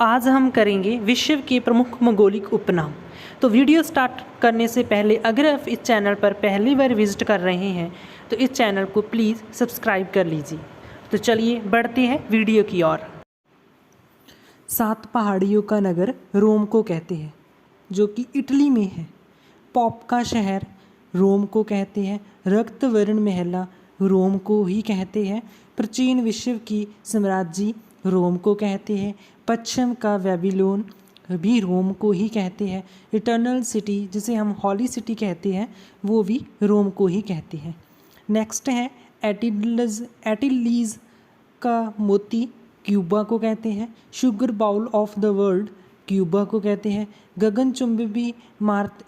आज हम करेंगे विश्व के प्रमुख भौगोलिक उपनाम। तो वीडियो स्टार्ट करने से पहले अगर आप इस चैनल पर पहली बार विजिट कर रहे हैं तो इस चैनल को प्लीज़ सब्सक्राइब कर लीजिए। तो चलिए बढ़ते हैं वीडियो की ओर। 7 पहाड़ियों का नगर रोम को कहते हैं, जो कि इटली में है। पॉप का शहर रोम को कहते हैं। रक्त वर्ण महला रोम को ही कहते हैं। प्राचीन विश्व की साम्राज्य रोम को कहते हैं। पश्चिम का बेबीलोन भी रोम को ही कहते हैं। इटर्नल सिटी जिसे हम हॉली सिटी कहते हैं वो भी रोम को ही कहते हैं। नेक्स्ट है एटिलीज का मोती क्यूबा को कहते हैं। Sugar bowl of the world Cuba को कहते हैं। गगनचुंबी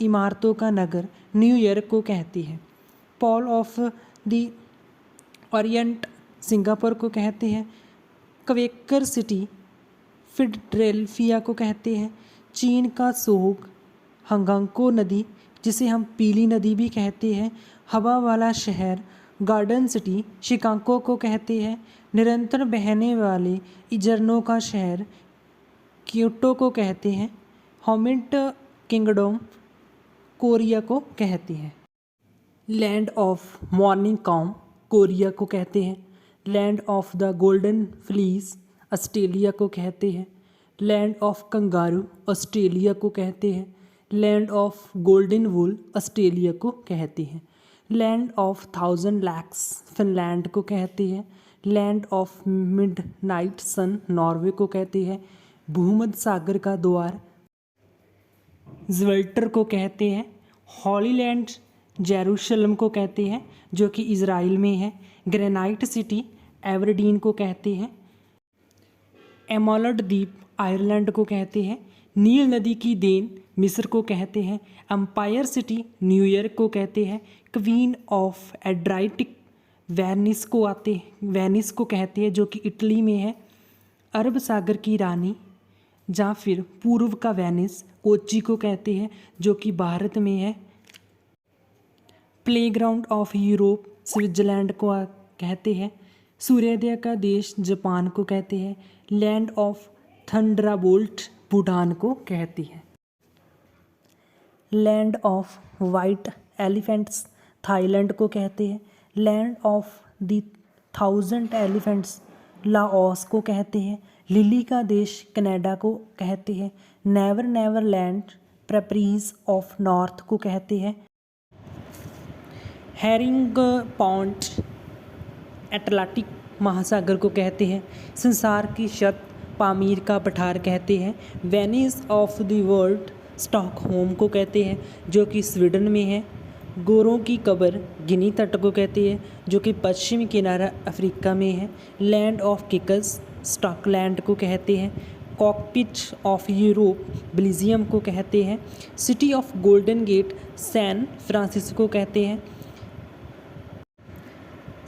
इमारतों का नगर न्यूयॉर्क को कहती है। Paul of the Orient Singapore को कहते हैं। क्वेकर सिटी फिलाडेल्फिया को कहते हैं। चीन का सोग हंगांको नदी जिसे हम पीली नदी भी कहते हैं। हवा वाला शहर गार्डन सिटी शिकागो को कहते हैं। निरंतर बहने वाले झरनों का शहर क्योटो को कहते हैं। होमिट किंगडम कोरिया को कहते हैं। Land of morning com Korea को कहते हैं। Land of the golden fleece Australia को कहते हैं। लैंड ऑफ कंगारू ऑस्ट्रेलिया को कहते हैं। Land of golden wool Australia को कहते हैं। लैंड ऑफ 1000 लैक्स फिनलैंड को कहते हैं। Land of midnight sun Norway को कहते हैं। भूमध्य सागर का द्वार ज़िब्राल्टर को कहते हैं। हॉली लैंड जेरूशलम को कहते हैं जो कि इज़राइल में है। ग्रेनाइट सिटी एवरडीन को कहते हैं। एमोलड द्वीप आयरलैंड को कहते हैं। नील नदी की देन मिस्र को कहते हैं। एम्पायर सिटी न्यूयॉर्क को कहते हैं। क्वीन ऑफ एड्राइटिक वेनिस को कहते हैं जो कि इटली में है। अरब सागर की रानी या फिर पूर्व का वेनिस कोच्चि को कहते हैं जो कि भारत में है। प्लेग्राउंड ऑफ यूरोप स्विट्जरलैंड को कहते हैं। सूर्योदय का देश जापान को कहते हैं। लैंड ऑफ थंडरबोल्ट भूटान को कहती है। Land of white elephants Thailand को कहते हैं। Land of the 1000 elephants Laos को कहते हैं। लिली का देश कनाडा को कहते हैं। Never never land prairies of north को कहते हैं। हैरिंग पॉन्ड अटलांटिक महासागर को कहते हैं। संसार की छत पामीर का पठार कहते हैं। Venice of the world Stockholm को कहते हैं जो कि स्वीडन में है। गोरों की कब्र गिनी तट को कहते हैं जो कि पश्चिमी किनारा अफ्रीका में है। लैंड ऑफ किकस स्कॉटलैंड को कहते हैं। कॉकपिट ऑफ यूरोप बेल्जियम को कहते हैं। City of golden gate San Francisco कहते हैं।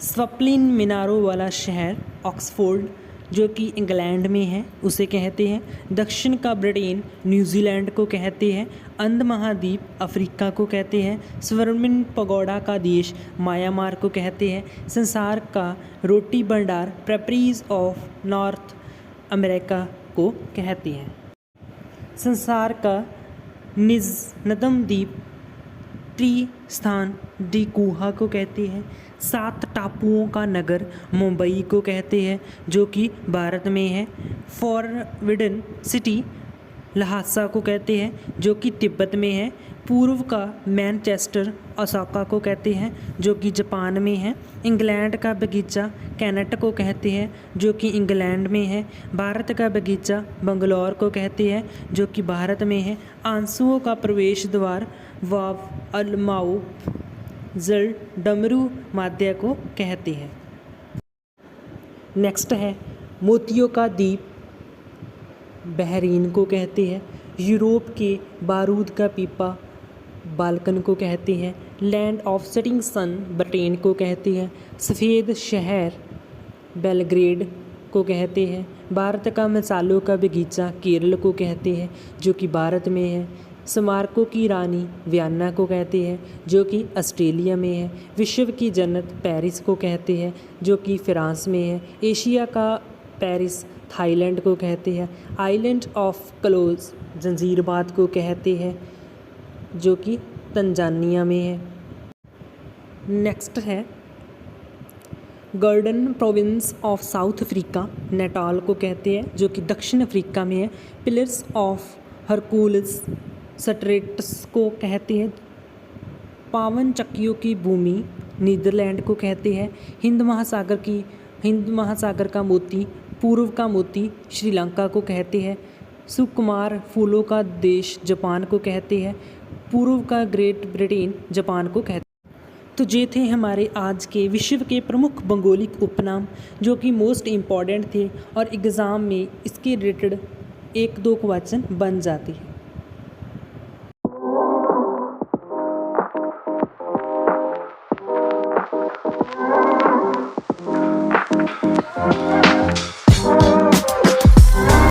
स्वप्निल मीनारों वाला शहर ऑक्सफोर्ड जो कि इंग्लैंड में है उसे कहते हैं। दक्षिण का ब्रिटेन न्यूजीलैंड को कहते हैं। अंध महाद्वीप अफ्रीका को कहते हैं। स्वर्णिम पगोडा का देश म्यांमार को कहते हैं। संसार का रोटी भंडार प्रेपरीज ऑफ नॉर्थ अमेरिका को कहते हैं। संसार का निज़नतम द्वीप त्रिस्थान डिकुहा को कहते हैं। 7 टापुओं का नगर मुंबई को कहते हैं जो कि भारत में है। फॉरबिडन सिटी लहासा को कहते हैं जो कि तिब्बत में है। पूर्व का मैनचेस्टर ओसाका को कहते हैं जो कि जापान में है। इंग्लैंड का बगीचा कैनेट को कहते हैं जो कि इंग्लैंड में है। भारत का बगीचा बंगलौर को कहते हैं जो कि भारत में है। आंसुओं का प्रवेश द्वार वाव अलमाऊ जल डमरू माध्य को कहते हैं। नेक्स्ट है मोतियों का द्वीप बहरीन को कहते हैं। यूरोप के बारूद का पीपा बाल्कन को कहते हैं। Land of setting sun Britain को कहते हैं। सफ़ेद शहर बेलग्रेड को कहते हैं। भारत का मसालों का बगीचा केरल को कहते हैं जो कि भारत में है। स्मारकों की रानी वियना को कहते हैं जो कि ऑस्ट्रेलिया में है। विश्व की जन्नत पेरिस को कहते हैं जो कि फ्रांस में है। एशिया का पेरिस थाईलैंड को कहते हैं। आइलैंड ऑफ क्लोज जंजीरबाद को कहते हैं, जो कि तंजानिया में है। नेक्स्ट है garden province of South Africa, Natal को कहते हैं, जो कि दक्षिण अफ्रीका में है। पिलर्स ऑफ हरकुलस स्ट्रेट्स को कहते हैं। पावन चक्कियों की भूमि नीदरलैंड को कहते हैं। हिंद महासागर का मोती, पूर्व का मोती श्रीलंका को कहते हैं। सुकुमार फूलों का देश जापान को कहते हैं। पूर्व का ग्रेट ब्रिटेन जापान को कहते हैं। तो ये थे हमारे आज के विश्व के प्रमुख भौगोलिक उपनाम, जो कि मोस्ट इम्पॉर्टेंट थे और एग्ज़ाम में इसके रिलेटेड 1-2 क्वेश्चन बन जाते हैं।